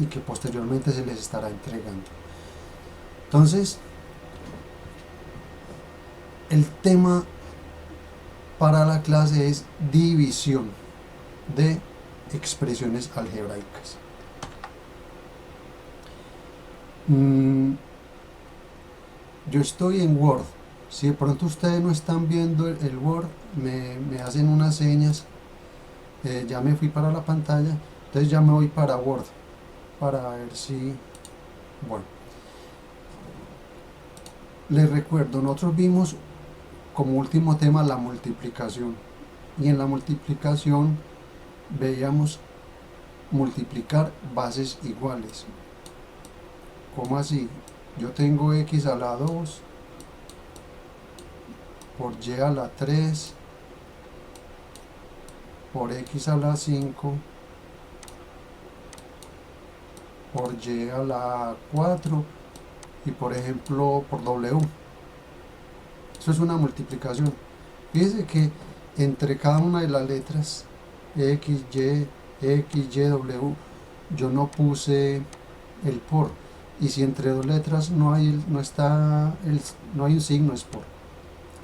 y que posteriormente se les estará entregando. Entonces, el tema para la clase es división de expresiones algebraicas. Yo estoy en Word. Si de pronto ustedes no están viendo el Word, me hacen unas señas. Ya me fui para la pantalla, entonces ya me voy para Word para ver si... Bueno, les recuerdo, nosotros vimos como último tema la multiplicación, y en la multiplicación veíamos multiplicar bases iguales. ¿Cómo así? Yo tengo x a la 2 por y a la 3 por x a la 5 por y a la 4 y por ejemplo por w. Eso es una multiplicación. Fíjense que entre cada una de las letras x, y, w, yo no puse el por, y si entre dos letras no hay un signo, es por.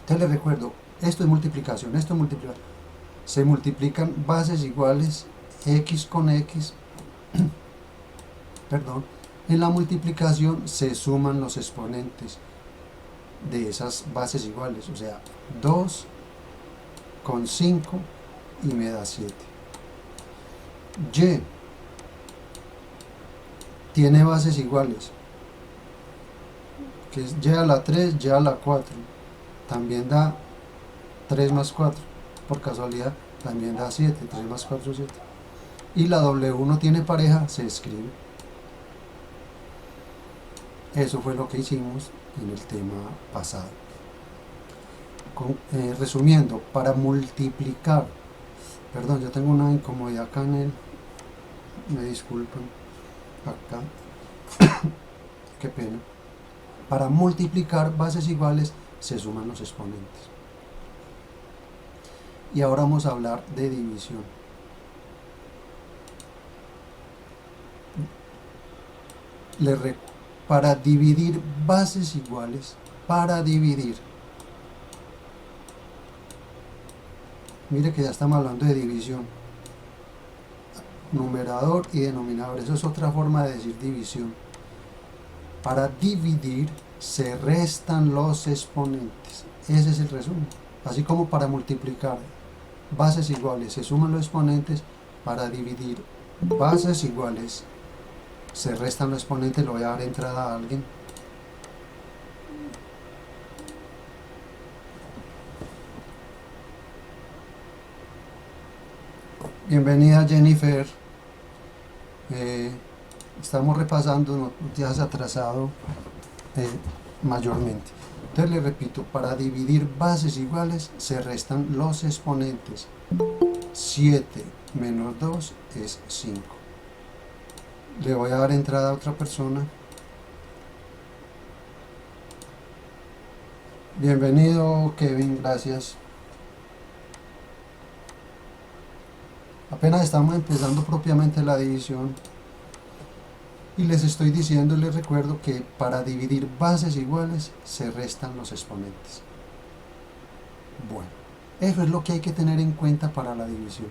Entonces les recuerdo, esto es multiplicación, esto es multiplicación. Se multiplican bases iguales, x con x, perdón. En la multiplicación se suman los exponentes de esas bases iguales, o sea, 2 con 5 y me da 7. Y tiene bases iguales, que es y a la 3, y a la 4, también da 3 más 4, por casualidad también da 7, 3 más 4, 7. Y la W no tiene pareja, se escribe. Eso fue lo que hicimos en el tema pasado. Resumiendo, para multiplicar, perdón, yo tengo una incomodidad acá en el, me disculpan, acá, qué pena. Para multiplicar bases iguales se suman los exponentes. Y ahora vamos a hablar de división. Para dividir bases iguales, para dividir, mire que ya estamos hablando de división, numerador y denominador, eso es otra forma de decir división. Para dividir se restan los exponentes, ese es el resumen. Así como para multiplicar bases iguales se suman los exponentes, para dividir bases iguales se restan los exponentes. Le voy a dar entrada a alguien. Bienvenida Jennifer. Estamos repasando, no te has atrasado mayormente. Entonces le repito, para dividir bases iguales se restan los exponentes. 7 menos 2 es 5. Le voy a dar entrada a otra persona. Bienvenido Kevin, gracias. Apenas estamos empezando propiamente la división y les estoy diciendo y les recuerdo que para dividir bases iguales se restan los exponentes. Bueno, eso es lo que hay que tener en cuenta para la división.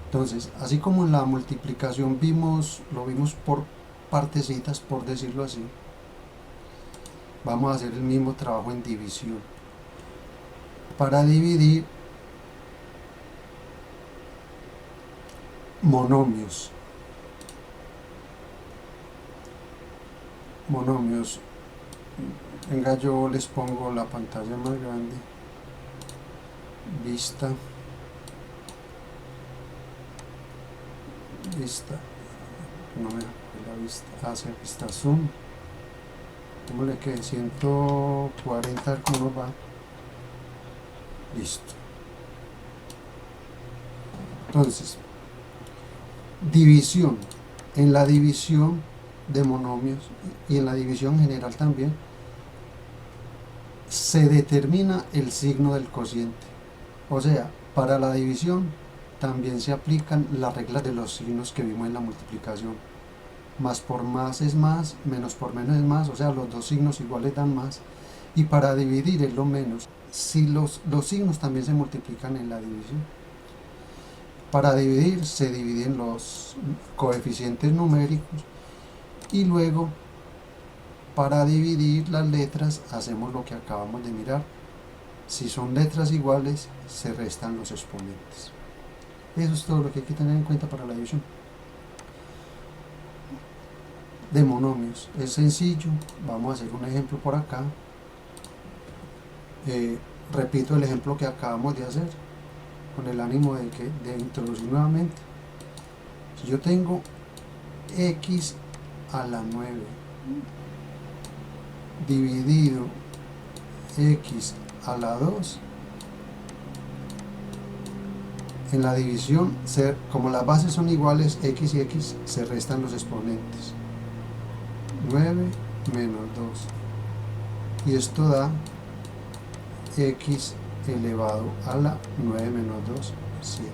Entonces, así como en la multiplicación lo vimos por partecitas, por decirlo así, vamos a hacer el mismo trabajo en división. Para dividir monomios. Venga, yo les pongo la pantalla más grande. Vista. No me da la vista. Hacia vista zoom. ¿Cómo le quede? 140, ¿cómo va? Listo. Entonces, división. En la división de monomios y en la división general también se determina el signo del cociente. O sea, para la división también se aplican las reglas de los signos que vimos en la multiplicación. más por más es más, menos por menos es más, o sea, los dos signos iguales dan más. Y para dividir es lo menos. Si los signos también se multiplican en la división. Para dividir se dividen los coeficientes numéricos y luego para dividir las letras hacemos lo que acabamos de mirar. Si son letras iguales se restan los exponentes. Eso es todo lo que hay que tener en cuenta para la división de monomios. Es sencillo, vamos a hacer un ejemplo por acá. Repito el ejemplo que acabamos de hacer con el ánimo de introducir nuevamente. Si yo tengo x a la 9 dividido x a la 2, en la división, como las bases son iguales, x y x, se restan los exponentes. 9 menos 2. Y esto da x elevado a la 9 menos 2, 7.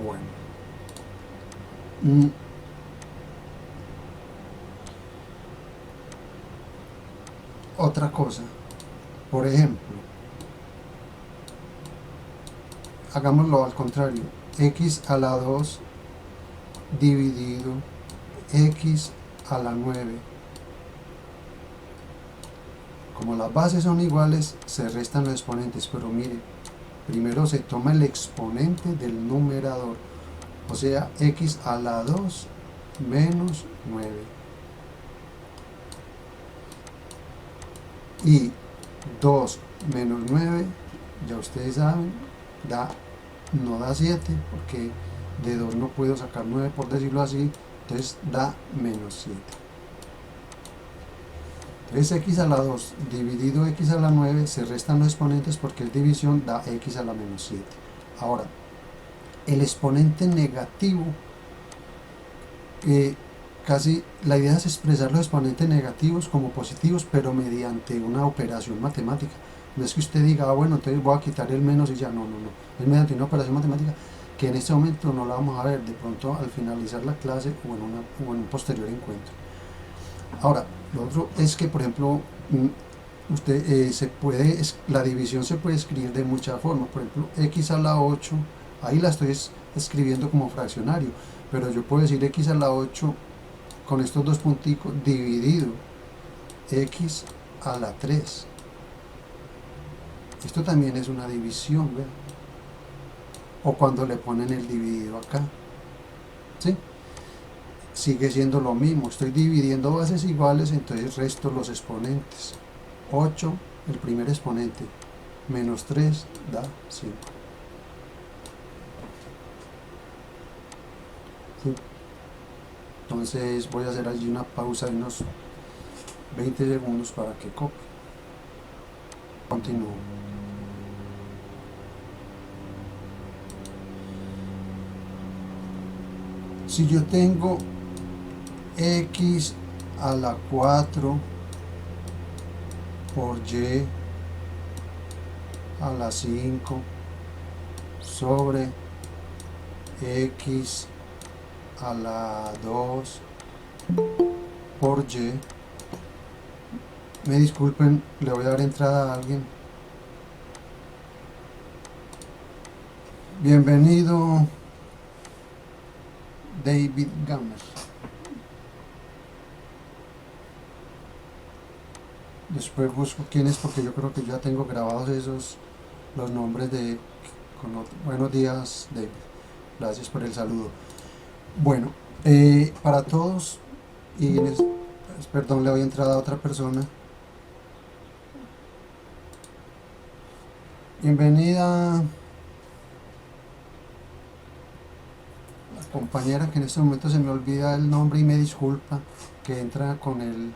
Bueno. Otra cosa. Por ejemplo, hagámoslo al contrario. X a la 2 dividido x a la 9. Como las bases son iguales, se restan los exponentes, pero mire, primero se toma el exponente del numerador, o sea, x a la 2 menos 9. Y 2 menos 9, ya ustedes saben, no da 7, porque de 2 no puedo sacar 9, por decirlo así, entonces da menos 7. Entonces x a la 2 dividido x a la 9 se restan los exponentes porque es división, da x a la menos 7. Ahora, el exponente negativo, casi la idea es expresar los exponentes negativos como positivos, pero mediante una operación matemática. No es que usted diga, bueno, entonces voy a quitar el menos y ya, no. Es mediante una operación matemática que en este momento no la vamos a ver, de pronto al finalizar la clase o en un posterior encuentro. Ahora, lo otro es que, por ejemplo, la división se puede escribir de muchas formas. Por ejemplo, x a la 8, ahí la estoy escribiendo como fraccionario, pero yo puedo decir x a la 8 con estos dos punticos dividido x a la 3. Esto también es una división, ¿verdad? O cuando le ponen el dividido acá, ¿sí? Sigue siendo lo mismo, estoy dividiendo bases iguales, entonces resto los exponentes. 8, el primer exponente, menos 3 da 5. ¿Sí? Entonces voy a hacer allí una pausa de unos 20 segundos para que copie. Continúo. Si yo tengo x a la 4 por y a la 5 sobre x a la 2 por y, me disculpen, le voy a dar entrada a alguien. Bienvenido, David Gamer. Después busco quién es, porque yo creo que ya tengo grabados los nombres de... Buenos días, David. Gracias por el saludo. Bueno, para todos, perdón, le doy entrada a otra persona. Bienvenida la compañera, que en este momento se me olvida el nombre y me disculpa, que entra con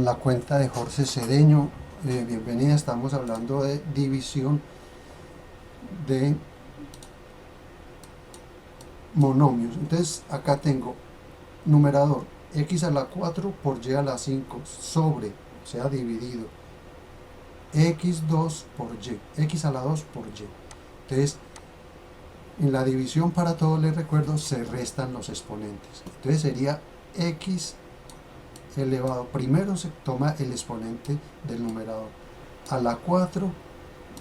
la cuenta de Jorge Cedeño. Bienvenida, estamos hablando de división de monomios. Entonces acá tengo numerador x a la 4 por y a la 5 sobre, o sea, dividido x2 por y, x a la 2 por y. Entonces En la división, para todos les recuerdo, se restan los exponentes. Entonces sería x elevado, primero se toma el exponente del numerador, a la 4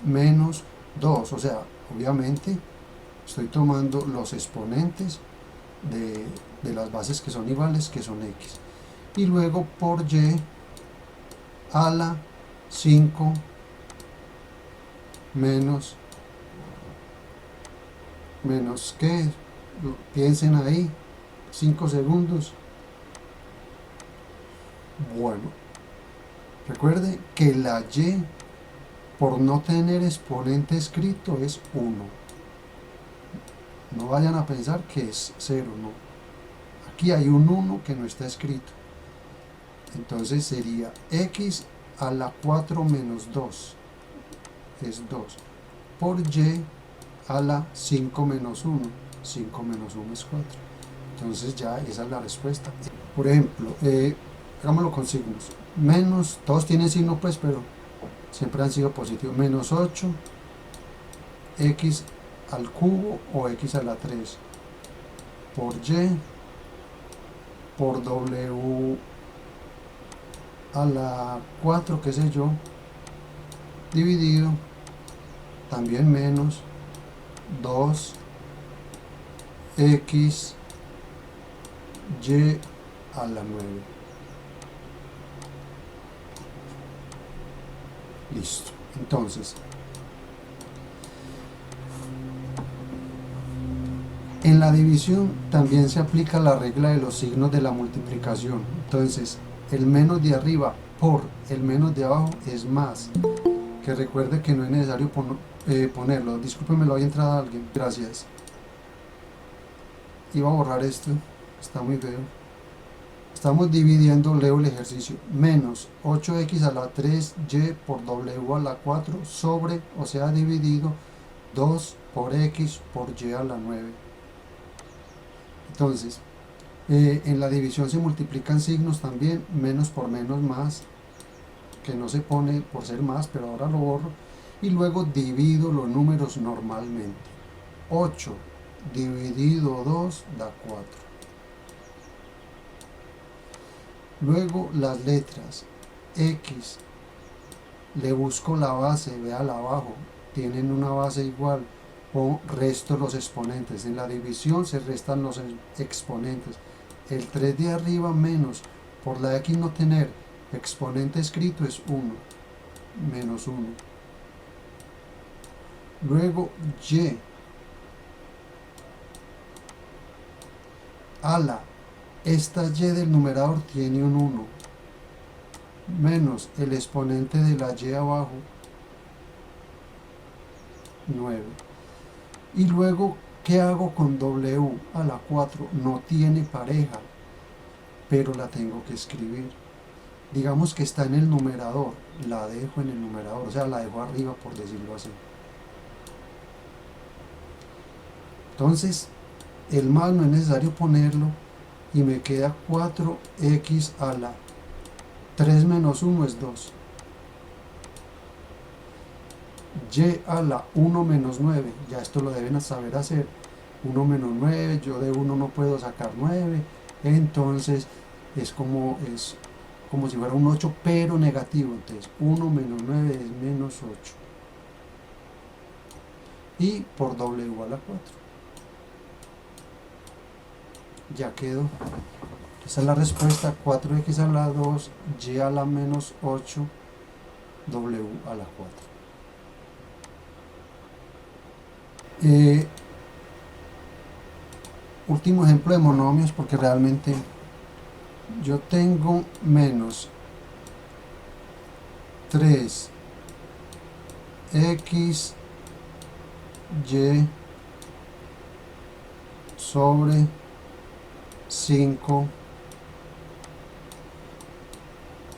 menos 2, o sea, obviamente estoy tomando los exponentes de las bases que son iguales, que son x, y luego por y a la 5 menos que, piensen ahí, 5 segundos. Bueno, recuerde que la y, por no tener exponente escrito, es 1. No vayan a pensar que es 0, no. Aquí hay un 1 que no está escrito. Entonces sería x a la 4 menos 2, es 2, por y a la 5 menos 1, 5 menos 1 es 4. Entonces ya esa es la respuesta. Por ejemplo, hagámoslo con signos. Menos, todos tienen signo pues, pero siempre han sido positivos. Menos 8, x al cubo o x a la 3, por y, por w a la 4, qué sé yo, dividido, también menos 2, x y a la 9. Listo. Entonces, en la división también se aplica la regla de los signos de la multiplicación. Entonces, el menos de arriba por el menos de abajo es más. Que recuerde que no es necesario ponerlo. Discúlpeme, lo había entrado alguien. Gracias. Iba a borrar esto. Está muy feo. Estamos dividiendo, leo el ejercicio. Menos 8x a la 3y por w a la 4 sobre, o sea, dividido 2 por x por y a la 9. Entonces, en la división se multiplican signos también, menos por menos más, que no se pone por ser más, pero ahora lo borro, y luego divido los números normalmente. 8 dividido 2 da 4. Luego las letras x, le busco la base, véala abajo, tienen una base igual, o resto los exponentes. En la división se restan los exponentes. El 3 de arriba menos, por la x no tener exponente escrito, es 1, menos 1. Luego y a la, esta y del numerador tiene un 1, menos el exponente de la y abajo, 9. Y luego, ¿qué hago con w a la 4? No tiene pareja, pero la tengo que escribir. Digamos que está en el numerador, la dejo en el numerador, o sea, la dejo arriba, por decirlo así. Entonces, el más no es necesario ponerlo, y me queda 4x a la 3 menos 1 es 2. Y a la 1 menos 9, ya esto lo deben saber hacer. 1 menos 9, yo de 1 no puedo sacar 9, entonces es como si fuera un 8, pero negativo. Entonces 1 menos 9 es menos 8. Y por w a la 4. Ya quedó. Esa es la respuesta: 4x a la 2, y a la menos 8, w a la 4. Último ejemplo de monomios, porque realmente yo tengo menos 3x y sobre 5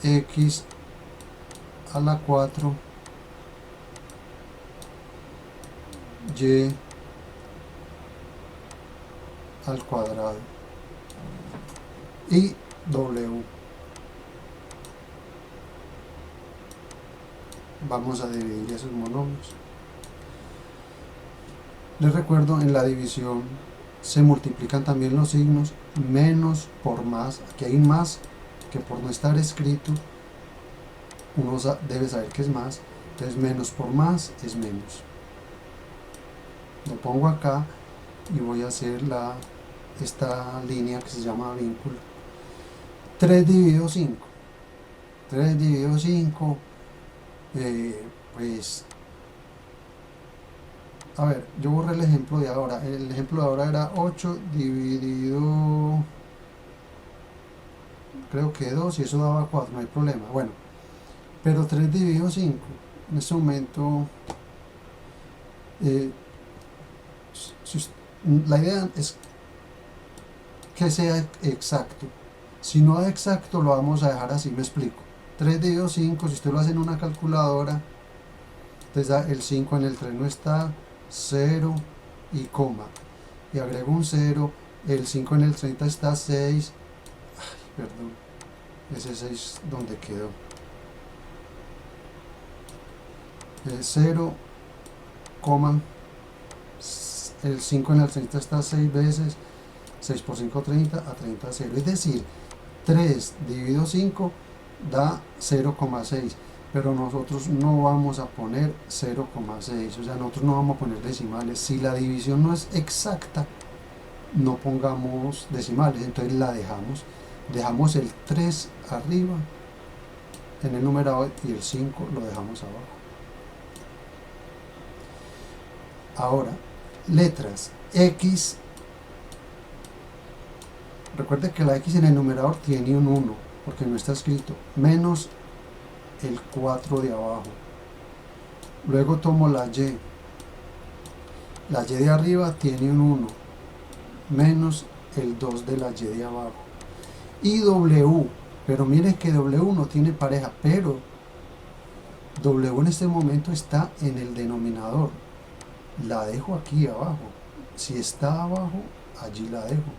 x a la 4 y al cuadrado y w. Vamos a dividir esos monomios. Les recuerdo, en la división se multiplican también los signos, menos por más. Aquí hay un más que por no estar escrito uno debe saber que es más. Entonces menos por más es menos. Lo pongo acá y voy a hacer esta línea que se llama vínculo. 3 dividido 5. 3 dividido 5, pues, a ver, yo borré el ejemplo de ahora. El ejemplo de ahora era 8 dividido, creo que 2, y eso daba 4, no hay problema. Bueno, pero 3 dividido 5, en este momento, eh, la idea es que sea exacto. Si no es exacto, lo vamos a dejar así, me explico. 3 dividido 5, si usted lo hace en una calculadora, entonces el 5 en el 3 no está, 0 y coma. Y agrego un 0, el 5 en el 30 está 6, perdón, ese 6 donde quedó. 0, coma, el 5 en el 30 está 6 veces, 6 por 5, 30, a 30, 0. Es decir, 3 dividido 5 da 0,6, pero nosotros no vamos a poner 0,6, o sea, nosotros no vamos a poner decimales. Si la división no es exacta, no pongamos decimales, entonces la dejamos el 3 arriba en el numerador y el 5 lo dejamos abajo. Ahora, letras X. Recuerde que la X en el numerador tiene un 1 porque no está escrito, menos el 4 de abajo. Luego tomo la Y de arriba tiene un 1 menos el 2 de la Y de abajo. Y W, pero miren que W no tiene pareja, pero W en este momento está en el denominador. La dejo aquí abajo. Si está abajo, allí la dejo.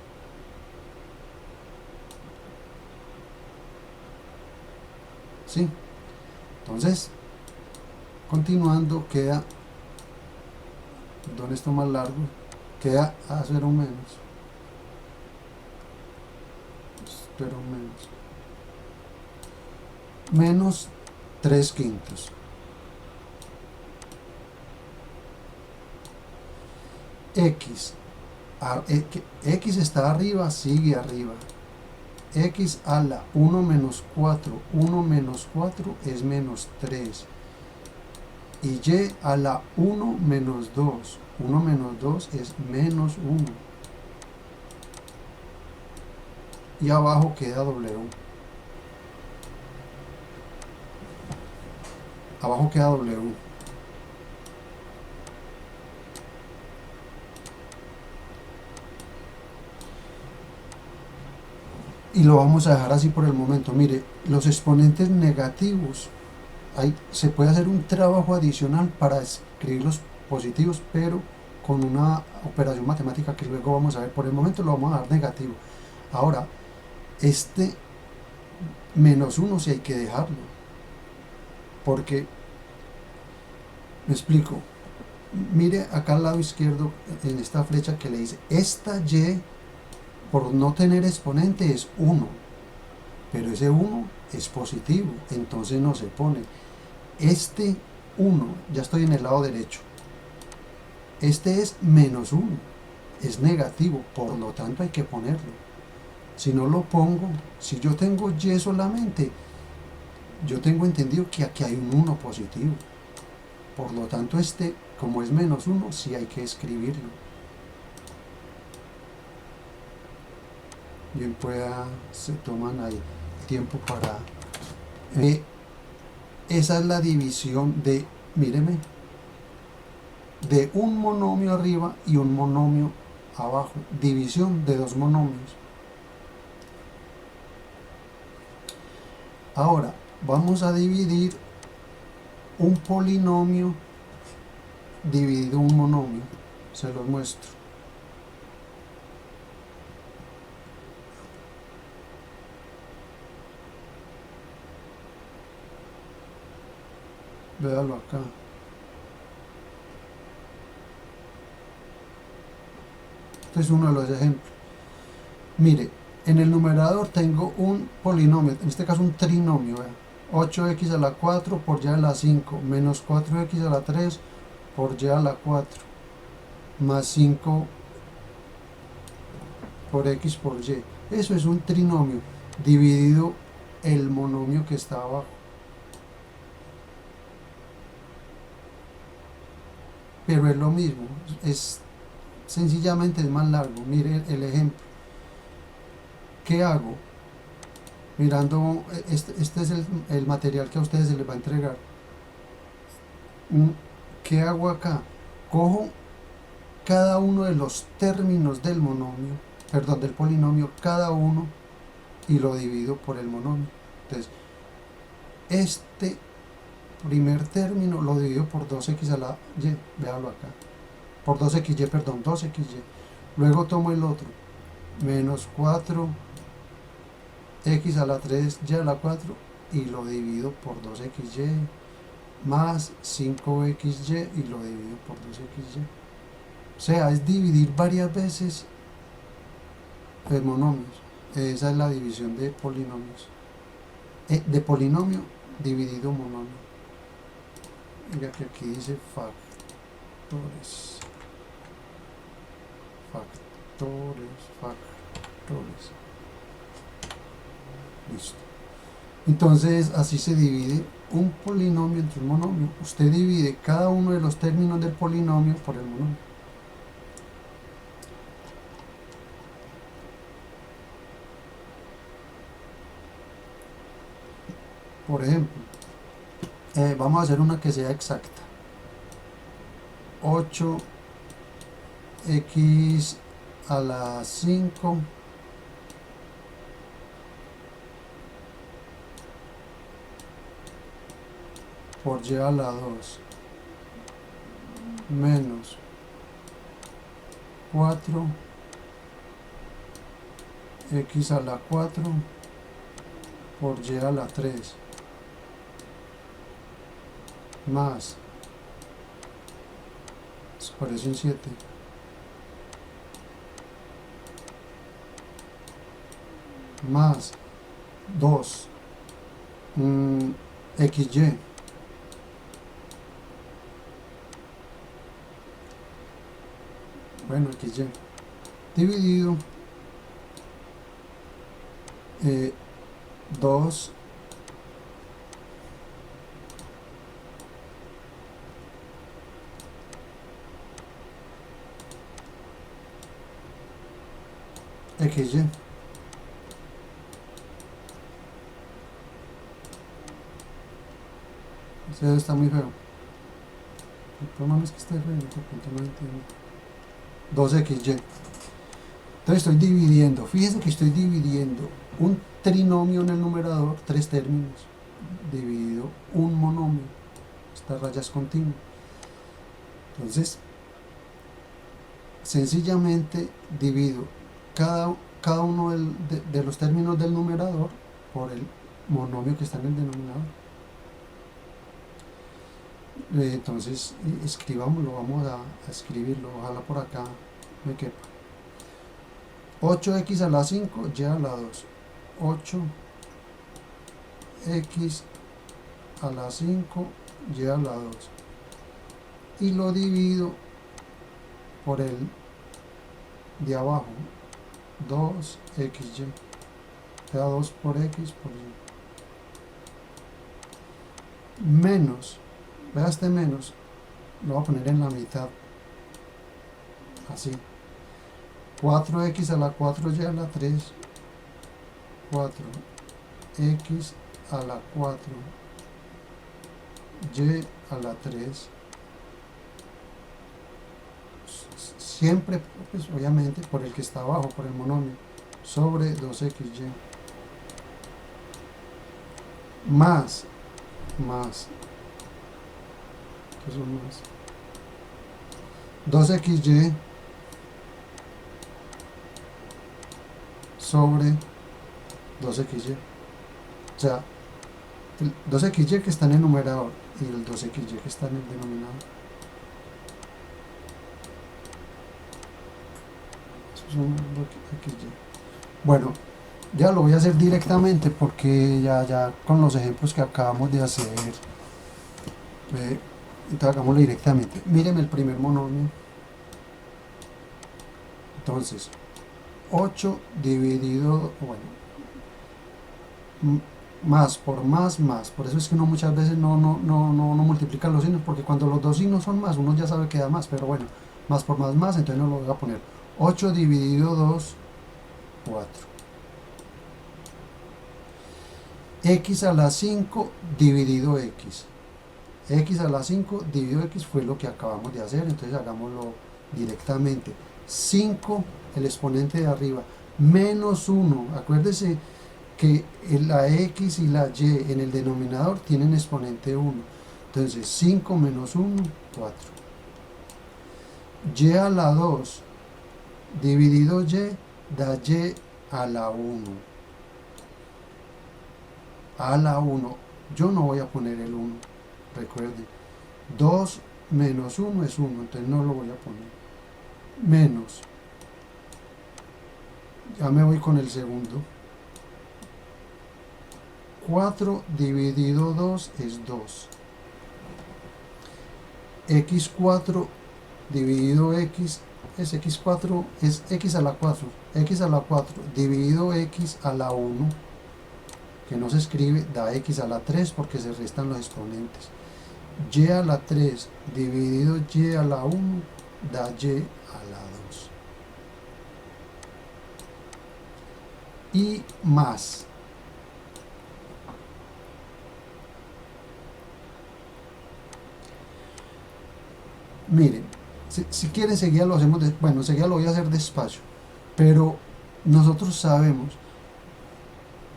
¿Sí? Entonces, continuando, queda, ¿dónde está más largo? Queda a 0 menos. 0 menos. Menos 3 quintos. X. X está arriba, sigue arriba. X a la 1 menos 4. 1 menos 4 es menos 3. Y Y a la 1 menos 2. 1 menos 2 es menos 1. Y abajo queda W. Abajo queda W. Y lo vamos a dejar así por el momento. Mire, los exponentes negativos, se puede hacer un trabajo adicional para escribir los positivos, pero con una operación matemática que luego vamos a ver. Por el momento lo vamos a dar negativo. Ahora, este menos 1 sí hay que dejarlo, porque, me explico, mire acá al lado izquierdo en esta flecha que le dice, esta Y por no tener exponente es 1, pero ese 1 es positivo, entonces no se pone. Este 1, ya estoy en el lado derecho, este es menos 1, es negativo, por lo tanto hay que ponerlo. Si no lo pongo, si yo tengo Y solamente, yo tengo entendido que aquí hay un 1 positivo, por lo tanto este, como es menos 1, sí hay que escribirlo. Bien, se toman ahí tiempo para... esa es la división de, míreme, de un monomio arriba y un monomio abajo. División de dos monomios. Ahora, vamos a dividir un polinomio dividido un monomio. Se los muestro. Véalo acá. Este es uno de los ejemplos. Mire, en el numerador tengo un polinomio, en este caso un trinomio, ¿verdad? 8x a la 4 por y a la 5 menos 4x a la 3 por y a la 4 más 5 por x por y. Eso es un trinomio dividido el monomio que está abajo. Pero es lo mismo, es sencillamente es más largo. Mire el ejemplo. ¿Qué hago? Mirando, este es el material que a ustedes se les va a entregar. ¿Qué hago acá? Cojo cada uno de los términos del monomio, perdón, del polinomio, cada uno, y lo divido por el monomio. Entonces, este primer término lo divido por 2x a la y, véalo acá, por 2xy, perdón, 2xy. Luego tomo el otro, menos 4x a la 3 y a la 4, y lo divido por 2xy, más 5xy, y lo divido por 2xy. O sea, es dividir varias veces de monomios. Esa es la división de polinomios. De polinomio dividido monomio. Mira que aquí dice factores. Factores. Listo. Entonces, así se divide un polinomio entre un monomio. Usted divide cada uno de los términos del polinomio por el monomio. Por ejemplo, vamos a hacer una que sea exacta. 8x a la 5 por y a la 2 menos 4x a la 4 por y a la 3 más, parece un 7, más 2 xy xy dividido 2 xy. Eso está muy feo. El problema es que esté feo, no entiendo. 2xy. Entonces estoy dividiendo, fíjense que estoy dividiendo un trinomio en el numerador, 3 términos, dividido un monomio. Esta raya es continua. Entonces, sencillamente divido cada uno de los términos del numerador por el monomio que está en el denominador. Entonces, escribámoslo, vamos a escribirlo, ojalá por acá me quepa. 8x a la 5 y a la 2. 8x a la 5 y a la 2. Y lo divido por el de abajo, 2xy. Queda 2 por x por y. Menos, vea este menos, lo voy a poner en la mitad. Así. 4x a la 4 y a la 3, 4x a la 4 y a la 3, siempre, pues obviamente, por el que está abajo, por el monomio, sobre 2xy, más, ¿qué son más? 2xy sobre 2xy. O sea, el 2xy que está en el numerador y el 2xy que está en el denominador. es un XY. Bueno, ya lo voy a hacer directamente porque ya con los ejemplos que acabamos de hacer, entonces hagámoslo directamente. Míreme el primer monomio. Entonces, 8 dividido, bueno, más por más. Por eso es que uno muchas veces no multiplica los signos, porque cuando los dos signos son más, uno ya sabe que da más, pero bueno, más por más, entonces no lo voy a poner. 8 dividido 2, 4. X a la 5 dividido X. X a la 5 dividido X fue lo que acabamos de hacer, entonces hagámoslo directamente. 5, el exponente de arriba, menos 1. Acuérdese que la X y la Y en el denominador tienen exponente 1. Entonces 5 menos 1, 4. Y a la 2 dividido Y da Y a la 1. A la 1. Yo no voy a poner el 1. Recuerden. 2 menos 1 es 1. Entonces no lo voy a poner. Menos. Ya me voy con el segundo. 4 dividido 2 es 2. X4 dividido X es X4, es X a la 4. X a la 4 dividido X a la 1, que no se escribe, da X a la 3 porque se restan los exponentes. Y a la 3 dividido Y a la 1 da Y a la 2. Y más. Miren, si quieren seguir lo hacemos, bueno, seguida lo voy a hacer despacio, pero nosotros sabemos,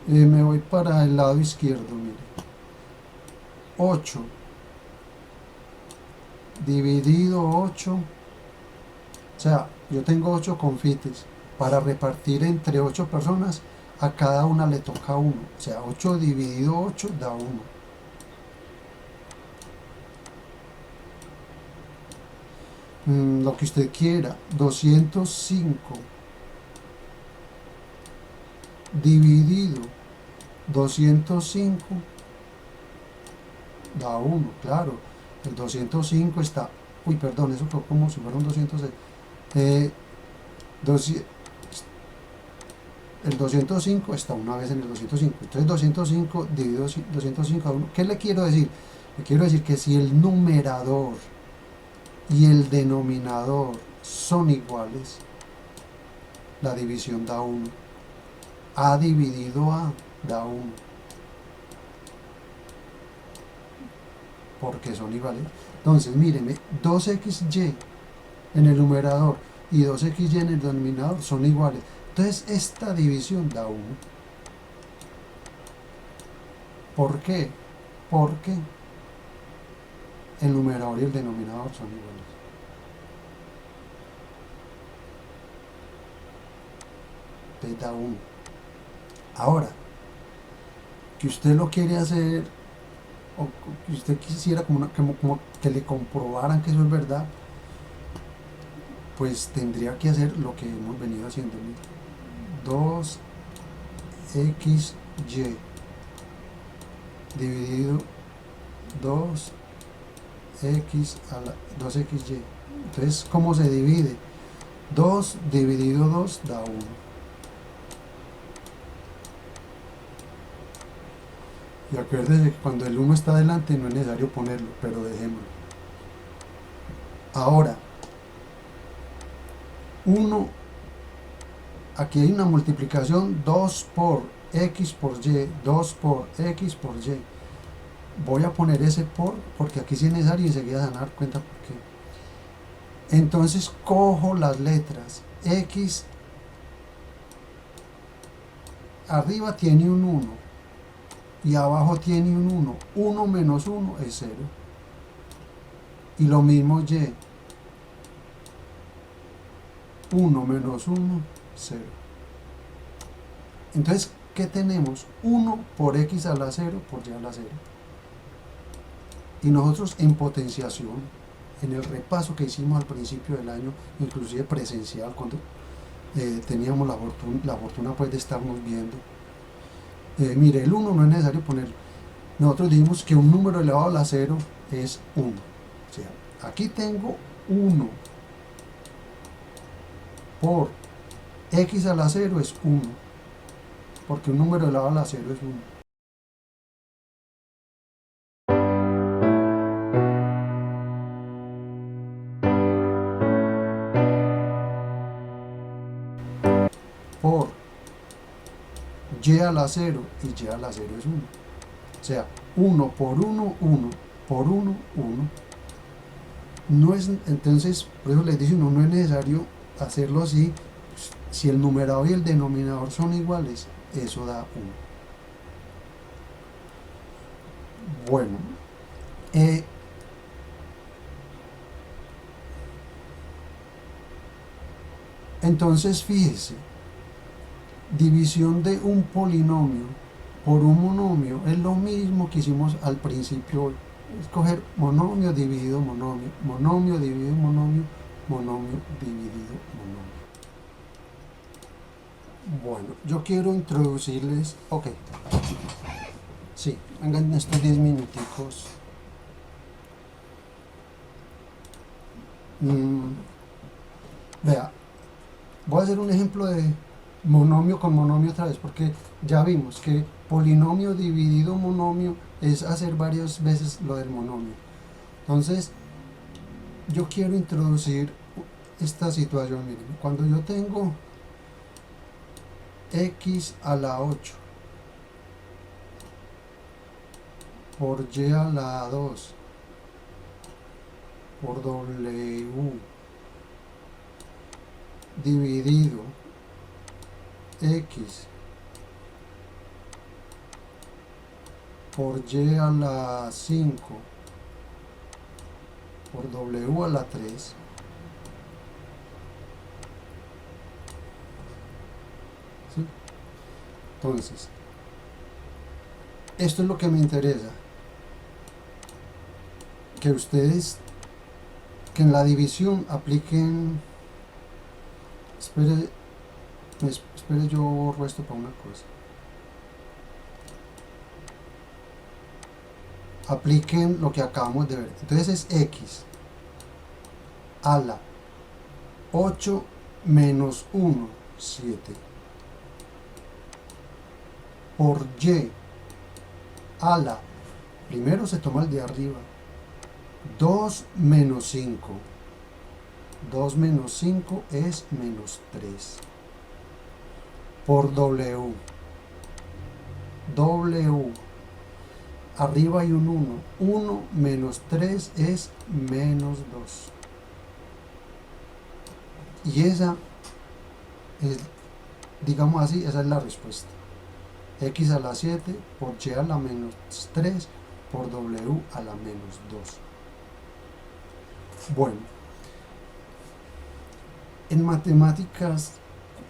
me voy para el lado izquierdo, miren, 8 dividido 8, o sea, yo tengo 8 confites, para repartir entre 8 personas, a cada una le toca 1, o sea, 8 dividido 8 da 1. Lo que usted quiera. 205 dividido 205 da 1, claro. El 205 está, uy, perdón, eso fue como si fuera un 206. El 205 está una vez en el 205. Entonces 205 dividido 205 da 1. ¿Qué le quiero decir? Le quiero decir que si el numerador y el denominador son iguales, la división da 1. A dividido A da 1. Porque son iguales. Entonces, míreme, 2xy en el numerador y 2xy en el denominador son iguales. Entonces, esta división da 1. ¿Por qué? Porque el numerador y el denominador son iguales. Entonces da 1. Ahora, que usted lo quiere hacer, o que usted quisiera como que le comprobaran que eso es verdad, pues tendría que hacer lo que hemos venido haciendo. 2xy dividido 2x a la 2xy. Entonces, ¿cómo se divide? 2 dividido 2 da 1. Y acuérdense que cuando el 1 está delante no es necesario ponerlo, pero dejémoslo. Ahora, 1, aquí hay una multiplicación, 2 por x por y, 2 por x por y. Voy a poner ese porque aquí sí es necesario y enseguida se van a dar cuenta por qué. Entonces cojo las letras. X arriba tiene un 1 y abajo tiene un 1. 1 menos 1 es 0. Y lo mismo y. 1 menos 1, 0. Entonces, ¿qué tenemos? 1 por x a la 0 por y a la 0. Y nosotros en potenciación, en el repaso que hicimos al principio del año, inclusive presencial, teníamos la fortuna pues de estarnos viendo. Mire, el 1 no es necesario ponerlo. Nosotros dijimos que un número elevado a la 0 es 1. O sea, aquí tengo 1 por x a la 0 es 1, porque un número elevado a la 0 es 1. Por y a la 0, y y a la 0 es 1. O sea, 1 por 1, 1 por 1, 1. No es, entonces, por eso les dice uno, no es necesario hacerlo así. Si el numerador y el denominador son iguales, eso da 1. Bueno, entonces fíjese, división de un polinomio por un monomio es lo mismo que hicimos al principio. Escoger monomio dividido monomio, monomio dividido monomio, monomio dividido monomio. Bueno, yo quiero introducirles, ok, sí, vengan estos 10 minuticos. Vea, voy a hacer un ejemplo de monomio con monomio otra vez, porque ya vimos que polinomio dividido monomio es hacer varias veces lo del monomio. Entonces, yo quiero introducir esta situación. Miren, cuando yo tengo x a la 8 por y a la 2 por w dividido x por y a la 5 por w a la 3, ¿sí? Entonces, esto es lo que me interesa, que ustedes, que en la división apliquen, espere, yo borro esto para una cosa, apliquen lo que acabamos de ver. Entonces es x a la 8 menos 1, 7, por y a la, primero se toma el de arriba, 2 menos 5. 2 menos 5 es menos 3. Por w. W. Arriba hay un 1. 1 menos 3 es menos 2. Y esa es, digamos así, esa es la respuesta. X a la 7 por y a la menos 3 por w a la menos 2. Bueno, en matemáticas,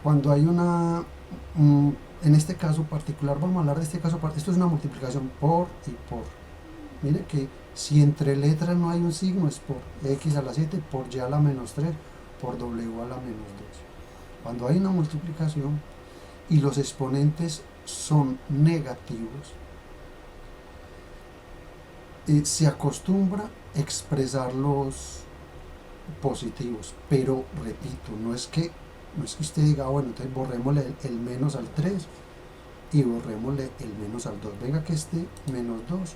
cuando hay una, en este caso particular, vamos a hablar de este caso, esto es una multiplicación por y por. Mire que si entre letras no hay un signo, es por x a la 7 por y a la menos 3 por w a la menos 2. Cuando hay una multiplicación y los exponentes son negativos, se acostumbra a expresarlos positivos, pero repito, no es que usted diga, bueno, entonces borrémosle el menos al 3 y borrémosle el menos al 2. Venga que este menos 2,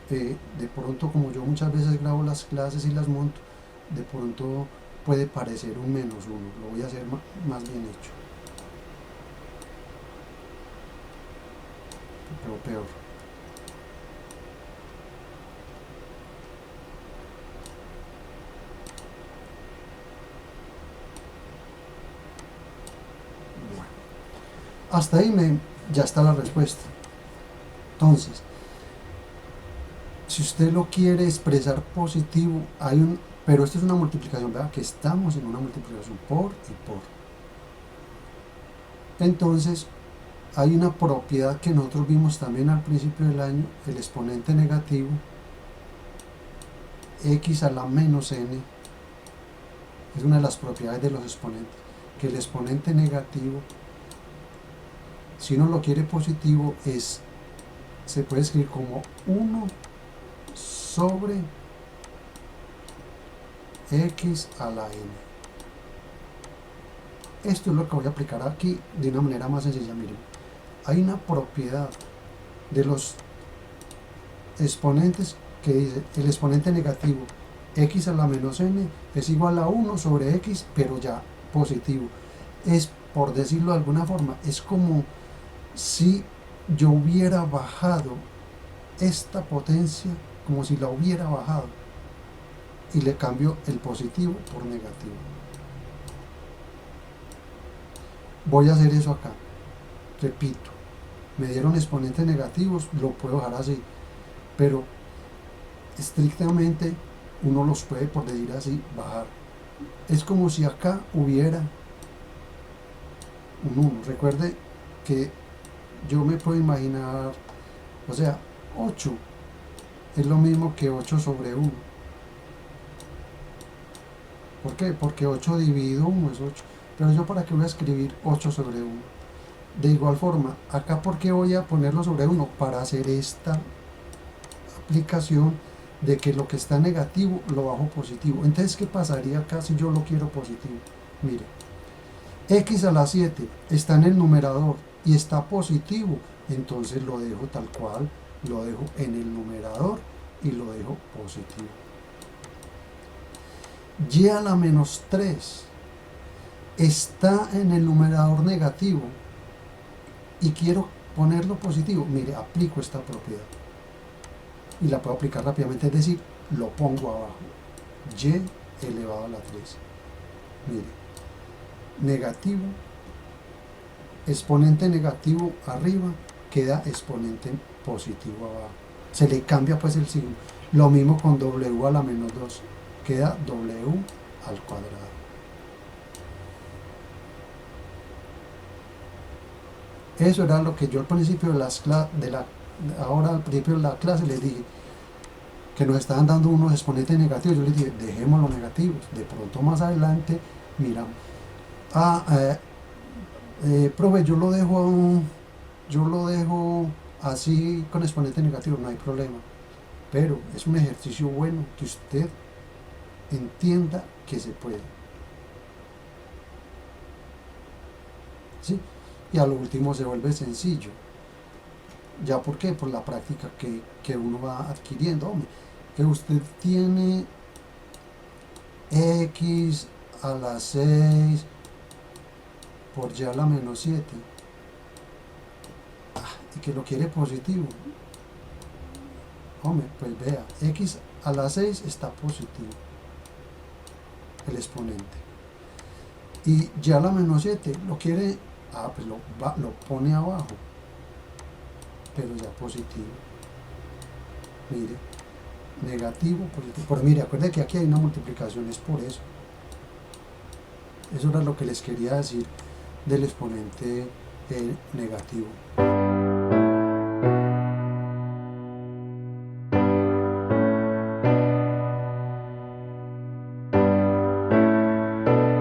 de pronto, como yo muchas veces grabo las clases y las monto, de pronto puede parecer un menos 1. Lo voy a hacer más bien hecho, pero peor. Hasta ahí ya está la respuesta. Entonces, si usted lo quiere expresar positivo, pero esto es una multiplicación, ¿verdad? Que estamos en una multiplicación por y por. Entonces, hay una propiedad que nosotros vimos también al principio del año, el exponente negativo, x a la menos n, es una de las propiedades de los exponentes. que el exponente negativo, si uno lo quiere positivo, se puede escribir como 1 sobre x a la n. Esto es lo que voy a aplicar aquí de una manera más sencilla. Miren, hay una propiedad de los exponentes que dice el exponente negativo x a la menos n es igual a 1 sobre x, pero ya positivo. Es, por decirlo de alguna forma, es como si yo hubiera bajado esta potencia, como si la hubiera bajado, y le cambio el positivo por negativo. Voy a hacer eso acá. Repito, me dieron exponentes negativos, lo puedo dejar así, pero estrictamente uno los puede, por decir así, bajar. Es como si acá hubiera un 1. Recuerde que yo me puedo imaginar, o sea, 8 es lo mismo que 8 sobre 1. ¿Por qué? Porque 8 dividido 1 es 8. Pero yo, ¿para qué voy a escribir 8 sobre 1? De igual forma, acá, ¿por qué voy a ponerlo sobre 1? Para hacer esta aplicación de que lo que está negativo lo bajo positivo. Entonces, ¿qué pasaría acá si yo lo quiero positivo? Mire, x a la 7 está en el numerador y está positivo, entonces lo dejo tal cual, lo dejo en el numerador y lo dejo positivo. Y a la menos 3 está en el numerador negativo y quiero ponerlo positivo. Mire, aplico esta propiedad y la puedo aplicar rápidamente, es decir, lo pongo abajo, y elevado a la 3. Mire, negativo, exponente negativo arriba, queda exponente positivo abajo. Se le cambia pues el signo. Lo mismo con w a la menos 2, queda w al cuadrado. Eso era lo que yo al principio ahora al principio de la clase les dije, que nos estaban dando unos exponentes negativos. Yo les dije, dejemos los negativos, de pronto más adelante miramos. Profe, yo lo dejo así con exponente negativo, no hay problema, pero es un ejercicio bueno que usted entienda que se puede, ¿sí? Y a lo último se vuelve sencillo. ¿Ya por qué? Por la práctica que uno va adquiriendo. Hombre, que usted tiene x a la 6 por y a la menos 7 y que lo quiere positivo. Hombre, pues vea, x a la 6 está positivo, el exponente, y y a la menos 7 lo quiere, pues lo pone abajo, pero ya positivo. Mire, negativo, positivo. Pero mire, acuérdense que aquí hay una multiplicación, es por eso. Eso era lo que les quería decir del exponente negativo.